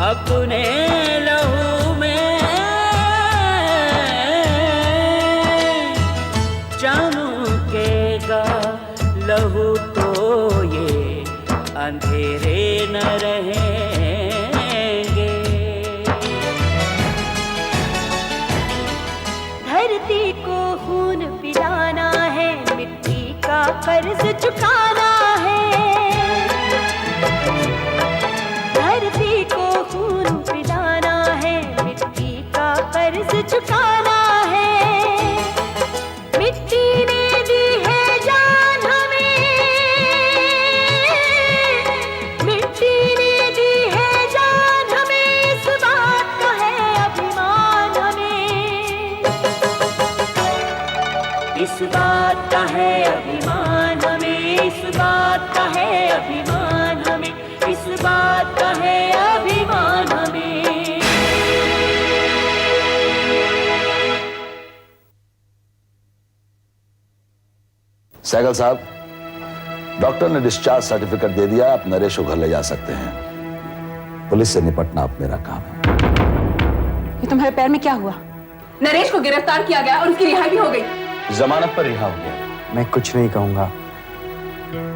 अपने लहू में चमकेगा लहू तो ये अंधेरे न रहेंगे। धरती को खून पिलाना है, मिट्टी का कर्ज चुकाना है। धरती को खून पिलाना है, मिट्टी का कर्ज चुकाना है। मिट्टी ने दी है जान हमें, मिट्टी ने दी है जान हमें, इस बात का है अभिमान हमें। इस बात का है अभिमान हमें, इस बात का है अभिमान हमें, इस बात का है अभिमान हमें। सहगल साहब, डॉक्टर ने डिस्चार्ज सर्टिफिकेट दे दिया, आप नरेश को घर ले जा सकते हैं। पुलिस से निपटना अब मेरा काम है। ये तुम्हारे पैर में क्या हुआ? नरेश को गिरफ्तार किया गया और उसकी रिहाई भी हो गई। जमानत पर रिहा हो गया। मैं कुछ नहीं कहूंगा।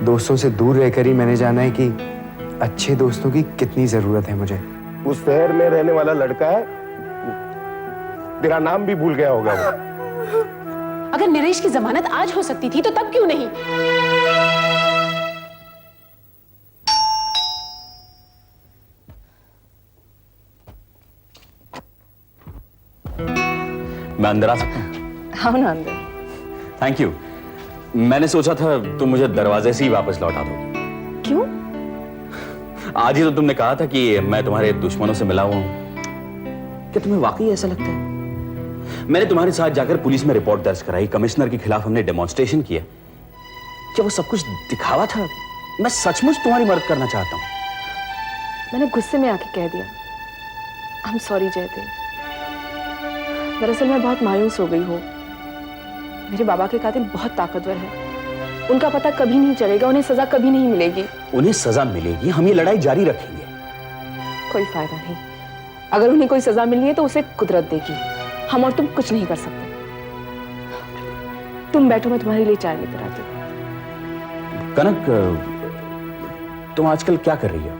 दोस्तों से दूर रहकर ही मैंने जाना है कि अच्छे दोस्तों की कितनी जरूरत है मुझे। उस शहर में रहने वाला लड़का है, तेरा नाम भी भूल गया होगा वो। अगर नरेश की जमानत आज हो सकती थी तो तब क्यों नहीं? मैं अंदर आ सकता हूँ? आओ ना अंदर। Thank you. मैंने सोचा था तुम मुझे दरवाजे से ही वापस लौटा दोगे। क्यों? आज ही तो तुमने कहा था कि मैं तुम्हारे दुश्मनों से मिला हुआ हूं। क्या तुम्हें वाकई ऐसा लगता है? मैंने तुम्हारे साथ जाकर पुलिस में रिपोर्ट दर्ज कराई, कमिश्नर के खिलाफ हमने डेमोन्स्ट्रेशन किया। क्या वो सब कुछ दिखावा था? मैं सचमुच तुम्हारी मदद करना चाहता हूं। मैंने गुस्से में आके कह दिया। I am sorry Jaydev. दरअसल मैं बहुत मायूस हो गई हूँ। मेरे बाबा के कातिल बहुत ताकतवर है। उनका पता कभी नहीं चलेगा, उन्हें सजा कभी नहीं मिलेगी। उन्हें सजा मिलेगी, हम ये लड़ाई जारी रखेंगे। कोई फायदा नहीं। अगर उन्हें कोई सजा मिलनी है तो उसे कुदरत देगी। हम और तुम कुछ नहीं कर सकते। तुम बैठो, मैं तुम्हारे लिए चाय लेकर आती हूँ। कनक, तुम आजकल क्या कर रही हो?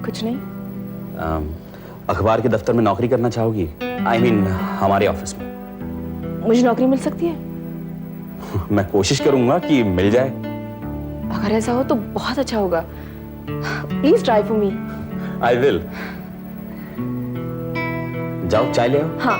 कुछ नहीं। अखबार के दफ्तर में नौकरी करना चाहोगी? I mean, हमारे ऑफिस में। मुझे नौकरी मिल सकती है? मैं कोशिश करूंगा कि मिल जाए। अगर ऐसा हो तो बहुत अच्छा होगा। Please try for me. I will. जाओ चाय ले आओ। हाँ।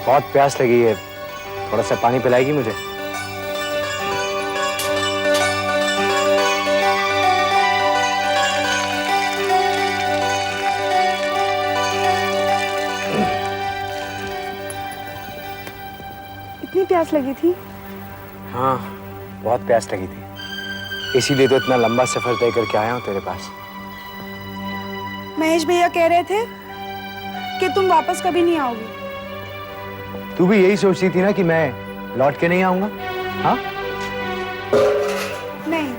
बहुत प्यास लगी है, थोड़ा सा पानी पिलाएगी मुझे? इतनी प्यास लगी थी? हाँ, बहुत प्यास लगी थी। इसीलिए तो इतना लंबा सफर तय करके आया हूँ तेरे पास। महेश भैया कह रहे थे कि तुम वापस कभी नहीं आओगे। तू भी यही सोचती थी ना कि मैं लौट के नहीं आऊंगा? हाँ? नहीं,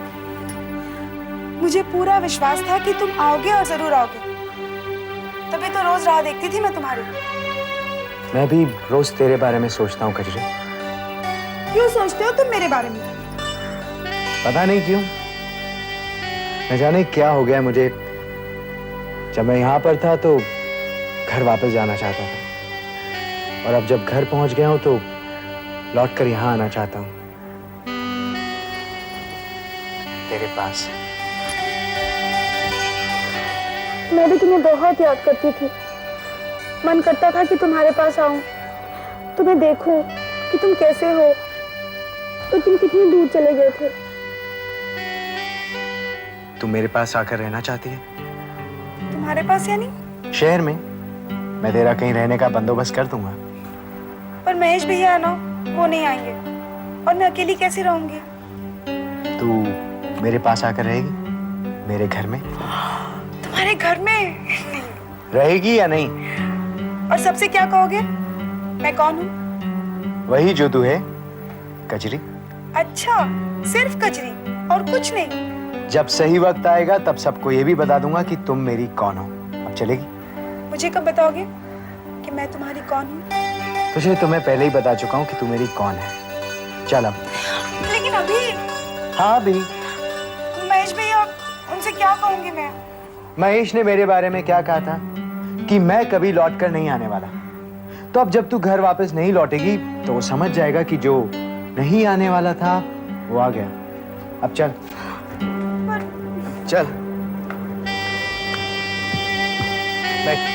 मुझे पूरा विश्वास था कि तुम आओगे और जरूर आओगे। तभी तो रोज राह देखती थी मैं तुम्हारी। मैं भी रोज तेरे बारे में सोचता हूँ कजरी। क्यों सोचते हो तुम मेरे बारे में? पता नहीं क्यों, न जाने क्या हो गया मुझे। जब मैं यहाँ पर था तो घर वापस जाना चाहता था, और अब जब घर पहुंच गया हूं तो लौटकर यहां आना चाहता हूं, तेरे पास। मैं भी तुम्हें बहुत याद करती थी। मन करता था कि तुम्हारे पास आऊं, तुम्हें देखूं कि तुम कैसे हो, तो तुम कितनी दूर चले गए थे। तू मेरे पास आकर रहना चाहती है? तुम्हारे पास यानी? शहर में मैं तेरा कहीं रहने का बंदोबस्त कर दूंगा। पर महेश भैया है ना, वो नहीं आएंगे और मैं अकेली कैसे रहूंगी? तू मेरे पास आकर रहेगी, मेरे घर में? तुम्हारे घर में? रहेगी या नहीं? और सबसे क्या कहोगे? मैं कौन हूँ? वही जो तू है, कजरी। अच्छा, सिर्फ कजरी और कुछ नहीं? जब सही वक्त आएगा तब सबको ये भी बता दूंगा कि तुम मेरी कौन हो। अब चलेगी? मुझे कब बताओगे कि मैं तुम्हारी कौन हूँ? तुझे तो मैं पहले ही बता चुका हूँ कि तू मेरी कौन है। चल अब। लेकिन अभी। हाँ अभी। महेश भैया, उनसे क्या कहूंगी मैं? महेश ने मेरे बारे में क्या कहा था कि मैं कभी लौट कर नहीं आने वाला। तो अब जब तू घर वापस नहीं लौटेगी तो वो समझ जाएगा कि जो नहीं आने वाला था वो आ गया। अब चल चल बैठ।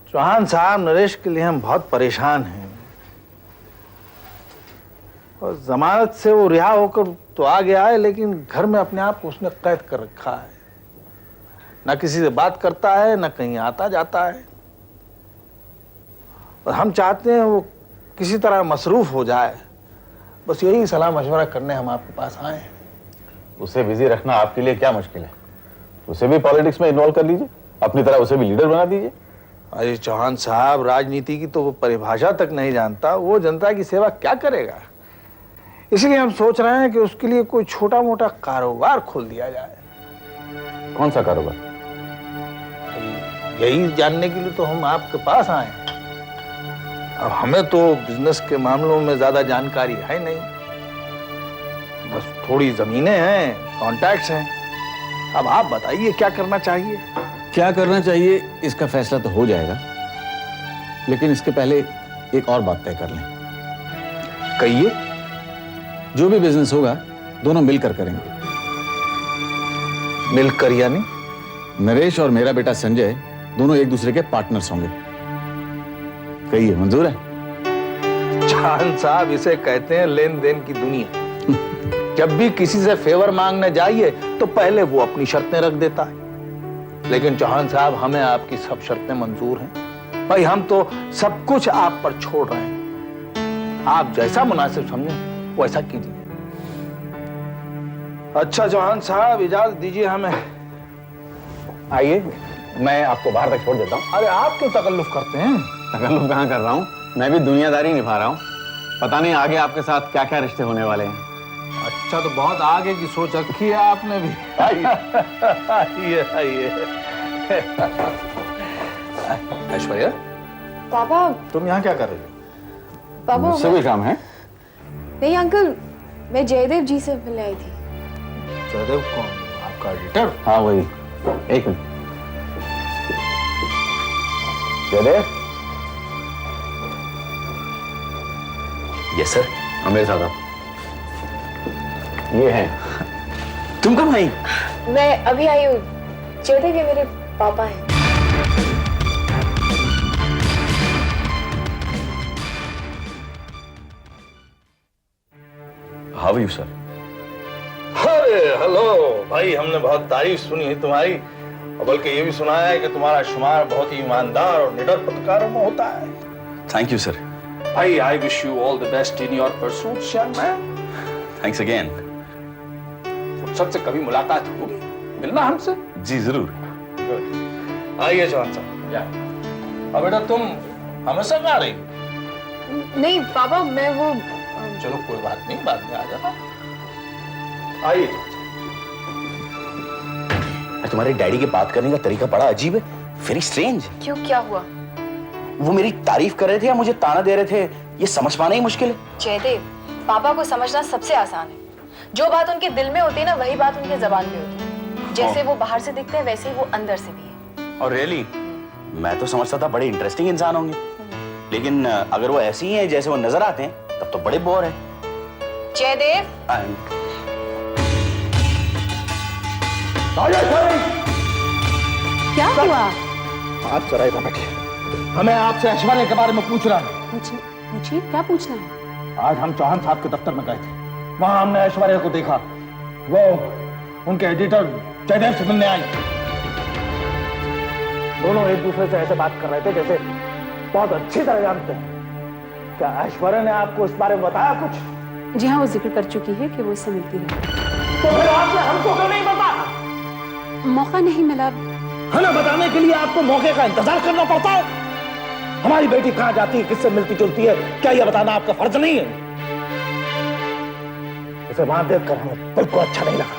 चौहान साहब, नरेश के लिए हम बहुत परेशान हैं और जमानत से वो रिहा होकर तो आ गया है, लेकिन घर में अपने आप को उसने कैद कर रखा है। ना किसी से बात करता है, ना कहीं आता जाता है। और हम चाहते हैं वो किसी तरह मसरूफ हो जाए। बस यही सलाह मशवरा करने हम आपके पास आए हैं। उसे बिजी रखना आपके लिए क्या मुश्किल है? उसे भी पॉलिटिक्स में इन्वॉल्व कर लीजिए, अपनी तरह उसे भी लीडर बना दीजिए। अरे चौहान साहब, राजनीति की तो वो परिभाषा तक नहीं जानता, वो जनता की सेवा क्या करेगा? इसलिए हम सोच रहे हैं कि उसके लिए कोई छोटा मोटा कारोबार खोल दिया जाए। कौन सा कारोबार? यही जानने के लिए तो हम आपके पास आए हैं। अब हमें तो बिजनेस के मामलों में ज्यादा जानकारी है नहीं, बस थोड़ी जमीनें हैं, कॉन्टैक्ट्स हैं। अब आप बताइए क्या करना चाहिए? क्या करना चाहिए इसका फैसला तो हो जाएगा, लेकिन इसके पहले एक और बात तय कर लें। कहिए। जो भी बिजनेस होगा दोनों मिलकर करेंगे। मिलकर यानी? नरेश और मेरा बेटा संजय दोनों एक दूसरे के पार्टनर्स होंगे। कहिए, मंजूर है? चौहान साहब, इसे कहते हैं लेन देन की दुनिया। जब भी किसी से फेवर मांगने जाइए तो पहले वो अपनी शर्तें रख देता है। लेकिन चौहान साहब, हमें आपकी सब शर्तें मंजूर हैं। भाई, हम तो सब कुछ आप पर छोड़ रहे हैं। आप जैसा मुनासिब समझें वैसा कीजिए। अच्छा चौहान साहब, इजाजत दीजिए हमें। आइए, मैं आपको बाहर तक छोड़ देता हूँ। अरे आप क्यों तकल्लुफ करते हैं? तकल्लुफ कहाँ कर रहा हूँ, मैं भी दुनियादारी निभा रहा हूँ। पता नहीं आगे आपके साथ क्या क्या रिश्ते होने वाले हैं। अच्छा, तो बहुत आगे की सोच रखी है आपने भी। आइए आइए। ऐश्वर्या, पापा। तुम यहाँ क्या कर रही हो? पापा, मुझसे भी काम है? नहीं अंकल, मैं जयदेव जी से मिलने आई थी। जयदेव कौन? आपका एडिटर? हाँ वही। एक मिनट। जयदेव। यस सर, मेरे साथ आप। ये हैं। तुम कब आई? मैं अभी आई हूँ। जयदेव ये मेरे पापा हैं। How are you sir? अरे हेलो भाई, हमने बहुत तारीफ सुनी है तुम्हारी, और बल्कि ये भी सुना है कि तुम्हारा शुमार बहुत ही ईमानदार और निडर पत्रकारों में होता है। Thank you sir. भाई, I wish you all the best in your pursuits, young man। Thanks again. फुर्सत से कभी मुलाकात होगी, मिलना हमसे। जी जरूर। आइए चौहान साहब। अब बेटा, तुम हमेशा कहाँ रही? नहीं पापा, मैं वो चलो कोई बात नहीं, बाद में आ जाना। आइए। तुम्हारे डैडी के बात करने का तरीका बड़ा अजीब है, वेरी स्ट्रेंज। क्यों, क्या हुआ? वो मेरी तारीफ कर रहे थे या मुझे ताना दे रहे थे, ये समझ पाना ही मुश्किल है। जयदेव, पापा को समझना सबसे आसान है। जो बात उनके दिल में होती है ना, वही बात उनके जबान पे होती है। जैसे वो बाहर से दिखते हैं, वैसे ही वो अंदर से भी है। और रियली, मैं तो समझता था बड़े इंटरेस्टिंग इंसान होंगे, लेकिन अगर वो ऐसी हैं जैसे वो नजर आते हैं तब तो बड़े बोर है। जयदेव, क्या हुआ? आप जरा इधर बैठिए। हमें आपसे ऐश्वर्या के बारे में पूछ रहा है। पूछिए, क्या पूछना है? आज हम चौहान साहब के दफ्तर में गए थे, वहां हमने ऐश्वर्या को देखा। वो उनके एडिटर जयदेव से मिलने आई। दोनों एक दूसरे से ऐसे बात कर रहे थे जैसे बहुत अच्छी तरह जानते हैं। क्या ऐश्वर्या ने आपको इस बारे में बताया कुछ? जी हाँ, वो जिक्र कर चुकी है कि वो इससे मिलती है। तो फिर आपने हमको क्यों नहीं बताया? मौका नहीं मिला। हमें बताने के लिए आपको मौके का इंतजार करना पड़ता है। हमारी बेटी कहां जाती है, किससे मिलती जुलती है, क्या यह बताना आपका फर्ज नहीं है? इसे वहां देखकर हमें बिल्कुल अच्छा नहीं लगा।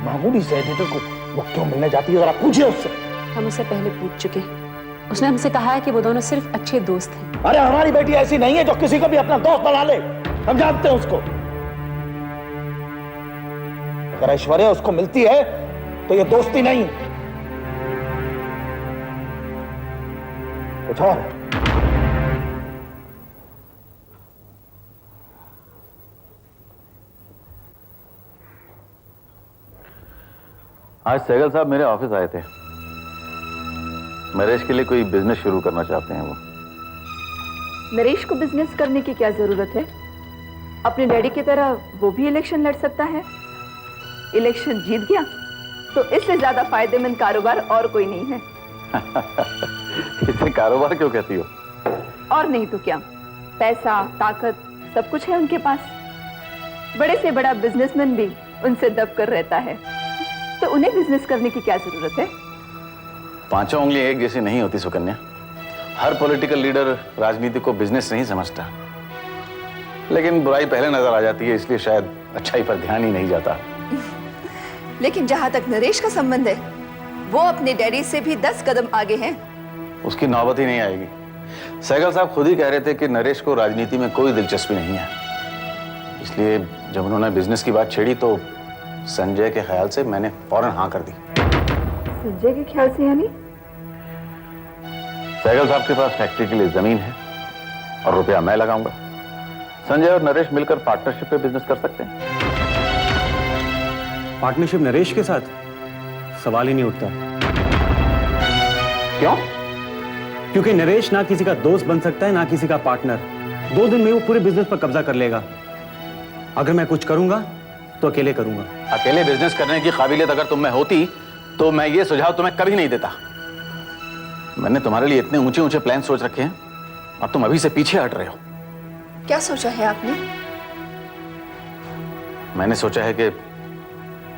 मामूली से एडिटर को वो क्यों मिलने जाती है, जरा पूछिए उससे। हम उससे पहले पूछ चुके। उसने हमसे कहा है कि वो दोनों सिर्फ अच्छे दोस्त हैं। अरे हमारी बेटी ऐसी नहीं है जो किसी को भी अपना दोस्त बना ले। हम जानते हैं उसको। अगर ऐश्वर्या उसको मिलती है तो ये दोस्ती नहीं, कुछ और है। आज सहगल साहब मेरे ऑफिस आए थे। नरेश के लिए कोई बिजनेस शुरू करना चाहते हैं वो। नरेश को बिजनेस करने की क्या जरूरत है? अपने डैडी की तरह वो भी इलेक्शन लड़ सकता है। इलेक्शन जीत गया तो इससे ज्यादा फायदेमंद कारोबार और कोई नहीं है। इसे कारोबार क्यों कहती हो? और नहीं तो क्या, पैसा, ताकत सब कुछ है उनके पास। बड़े से बड़ा बिजनेसमैन भी उनसे दब कर रहता है, तो उन्हें बिजनेस करने की क्या जरूरत है? पांचों उंगलियां एक जैसी नहीं होती सुकन्या। हर पॉलिटिकल लीडर राजनीति को बिजनेस नहीं समझता, लेकिन बुराई पहले नजर आ जाती है, इसलिए शायद अच्छाई पर ध्यान ही नहीं जाता। लेकिन जहां तक नरेश का संबंध है, वो अपने डैडी से भी 10 कदम आगे हैं। उसकी नौबत ही नहीं आएगी। सहगल साहब खुद ही कह रहे थे कि नरेश को राजनीति में कोई दिलचस्पी नहीं है, इसलिए जब उन्होंने बिजनेस की बात छेड़ी तो संजय के ख्याल से मैंने फौरन हाँ कर दी। संजय के ख्याल से यानी? सहगल साहब के पास फैक्ट्री के लिए जमीन है और रुपया मैं लगाऊंगा। संजय और नरेश मिलकर पार्टनरशिप पे बिजनेस कर सकते हैं। पार्टनरशिप नरेश के साथ? सवाल ही नहीं उठता। क्यों? क्योंकि नरेश ना किसी का दोस्त बन सकता है ना किसी का पार्टनर। 2 दिन में वो पूरे बिजनेस पर कब्जा कर लेगा। अगर मैं कुछ करूंगा तो अकेले करूंगा। अकेले बिजनेस करने की काबिलियत अगर तुम में होती तो मैं ये सुझाव तुम्हें कभी नहीं देता। मैंने तुम्हारे लिए इतने ऊंचे ऊंचे प्लान सोच रखे हैं और तुम अभी से पीछे हट रहे हो। क्या सोचा है आपने? मैंने सोचा है कि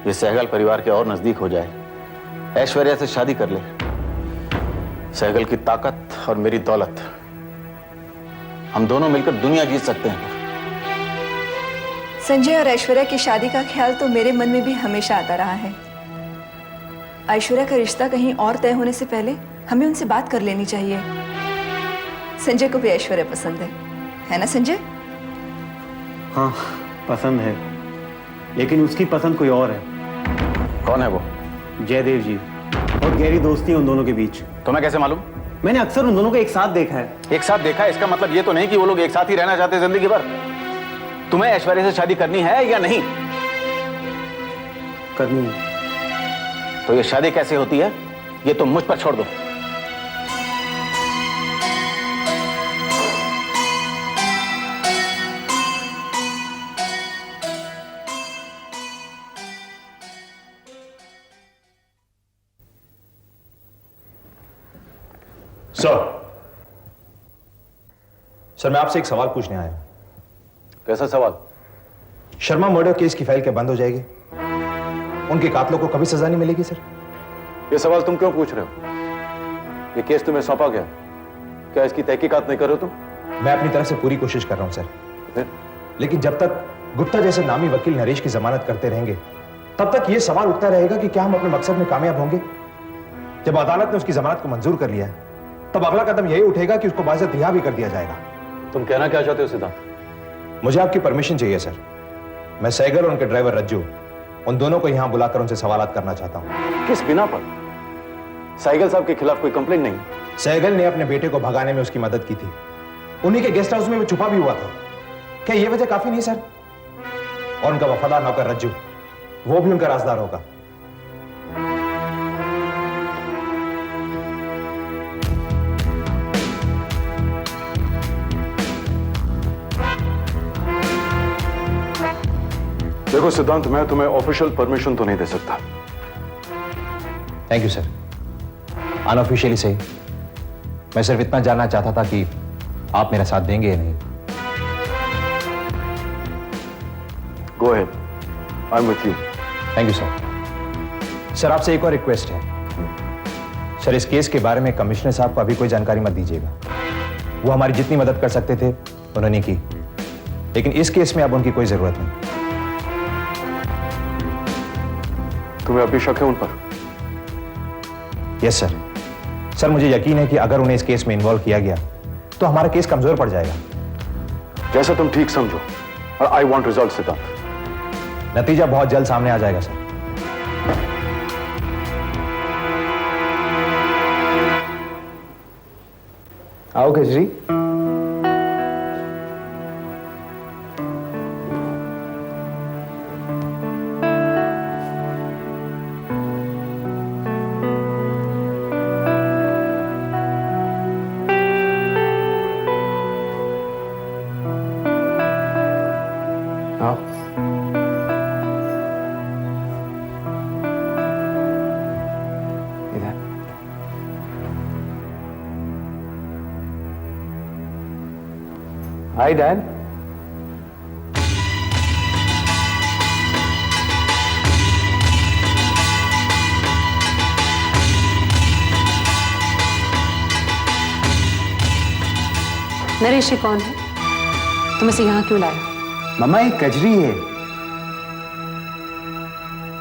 ये सहगल परिवार के और नजदीक हो जाए, ऐश्वर्या से शादी कर ले। सहगल की ताकत और मेरी दौलत, हम दोनों मिलकर दुनिया जीत सकते हैं। संजय और ऐश्वर्या की शादी का ख्याल तो मेरे मन में भी हमेशा आता रहा है। ऐश्वर्या का रिश्ता कहीं और तय होने से पहले हमें उनसे बात कर लेनी चाहिए। संजय को भी ऐश्वर्या पसंद है ना संजय? हाँ, पसंद है, लेकिन उसकी पसंद कोई और है। कौन है वो? जयदेव जी। और गहरी दोस्ती है उन दोनों के बीच। तुम्हें कैसे मालूम? मैंने अक्सर उन दोनों को एक साथ देखा है। एक साथ देखा है इसका मतलब ये तो नहीं कि वो लोग एक साथ ही रहना चाहते जिंदगी भर। तुम्हें ऐश्वर्या से शादी करनी है या नहीं? करनी है। तो ये शादी कैसे होती है ये तुम मुझ पर छोड़ दो। सर, मैं आपसे एक सवाल पूछने आया हूं। कैसा सवाल? शर्मा मर्डर केस की फाइल क्या बंद हो जाएगी? उनके कातलों को कभी सजा नहीं मिलेगी सर? ये सवाल तुम क्यों पूछ रहे हो? ये केस तुम्हें सौंपा गया, क्या इसकी तहकीकात नहीं कर रहे हो तुम? मैं अपनी तरफ से पूरी कोशिश कर रहा हूं सर, लेकिन जब तक गुप्ता जैसे नामी वकील नरेश की जमानत करते रहेंगे तब तक यह सवाल उठता रहेगा कि क्या हम अपने मकसद में कामयाब होंगे। जब अदालत ने उसकी जमानत को मंजूर कर लिया है तब अगला कदम यही उठेगा कि उसको बाइज्जत रिहा भी कर दिया जाएगा। तुम कहना क्या चाहते हो सिद्धांत? मुझे आपकी परमिशन चाहिए सर। मैं सहगल और उनके ड्राइवर रज्जू, उन दोनों को यहां बुलाकर उनसे सवालात करना चाहता हूं। किस बिना पर? सहगल साहब के खिलाफ कोई कंप्लेंट नहीं, सहगल ने अपने बेटे को भगाने में उसकी मदद की थी। उन्हीं के गेस्ट हाउस में वो छुपा भी हुआ था। क्या यह वजह काफी नहीं सर? और उनका वफादार नौकर रज्जू, वो भी उनका राजदार होगा। देखो सिद्धांत, मैं तुम्हें ऑफिशियल परमिशन तो नहीं दे सकता। Thank you sir. अनऑफिशियली सही, मैं सिर्फ इतना जानना चाहता था कि आप मेरा साथ देंगे या नहीं। Go ahead, I am with you. Thank you sir. Sir आपसे एक और रिक्वेस्ट है। सर इस केस के बारे में कमिश्नर साहब को अभी कोई जानकारी मत दीजिएगा। वो हमारी जितनी मदद कर सकते थे उन्होंने की, लेकिन इस केस में अब उनकी कोई जरूरत नहीं। तुम्हें अभी शक है उन पर? Yes sir. सर मुझे यकीन है कि अगर उन्हें इस केस में इन्वॉल्व किया गया तो हमारा केस कमजोर पड़ जाएगा। जैसा तुम ठीक समझो, और आई वांट रिजल्ट सिद्धांत। नतीजा बहुत जल्द सामने आ जाएगा सर। आओ केजरी। आओ। इधर। Hi dad. नरेश ये कौन है? तुम इसे यहाँ क्यों लाए? मम्मा ये कजरी है।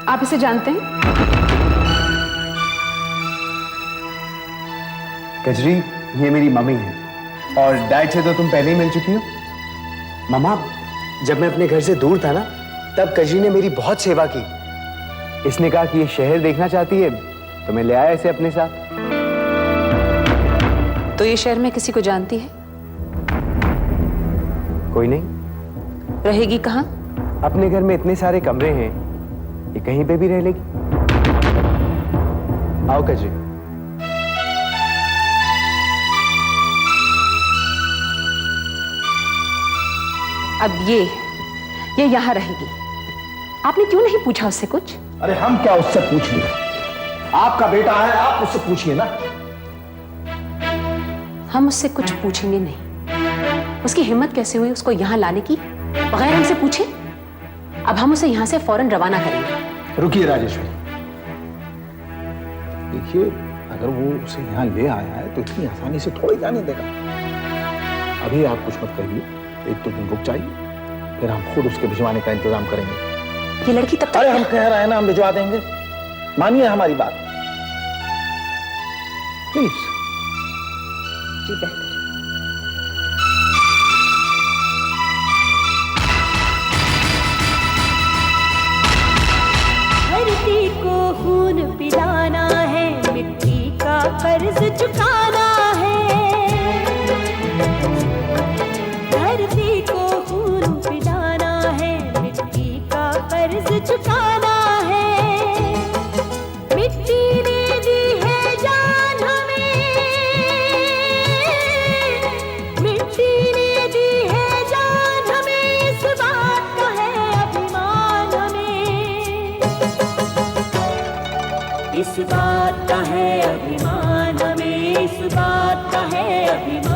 आप इसे जानते हैं? कजरी ये मेरी मम्मी है, और डैड से तो तुम पहले ही मिल चुकी हो। मम्मा जब मैं अपने घर से दूर था ना, तब कजरी ने मेरी बहुत सेवा की। इसने कहा कि ये शहर देखना चाहती है, तो मैं ले आया इसे अपने साथ। तो ये शहर में किसी को जानती है? कोई नहीं। रहेगी कहाँ? अपने घर में इतने सारे कमरे हैं, ये कहीं पे भी रह लेगी। आओ कजरी। अब ये यहाँ रहेगी। आपने क्यों नहीं पूछा उससे कुछ? अरे हम क्या उससे पूछ लिए? आपका बेटा है, आप उससे पूछिए ना। हम उससे कुछ पूछेंगे नहीं। उसकी हिम्मत कैसे हुई उसको यहाँ लाने की बगैर हमसे पूछे? अब हम उसे यहाँ से फौरन रवाना करेंगे। रुकिए राजेश्वरी, देखिए अगर वो उसे यहाँ ले आया है तो इतनी आसानी से थोड़ी जाने देगा। अभी आप कुछ मत कहिए, एक दो दिन रुक जाइए, फिर हम खुद उसके भिजवाने का इंतजाम करेंगे। ये लड़की तब तक... अरे हम कह रहे हैं ना, हम भिजवा देंगे, मानिए हमारी बात प्लीज। जी बेहतर। धरती को खून पिलाना है, मिट्टी का कर्ज चुकाना है। धरती को खून पिलाना है, मिट्टी का कर्ज चुकाना है। मिट्टी ने दी है जान हमें, मिट्टी ने दी है जान हमें, इस बात का है अभिमान हमें। इस बात का है अभिमान हमें, इस बात का है अभिमान।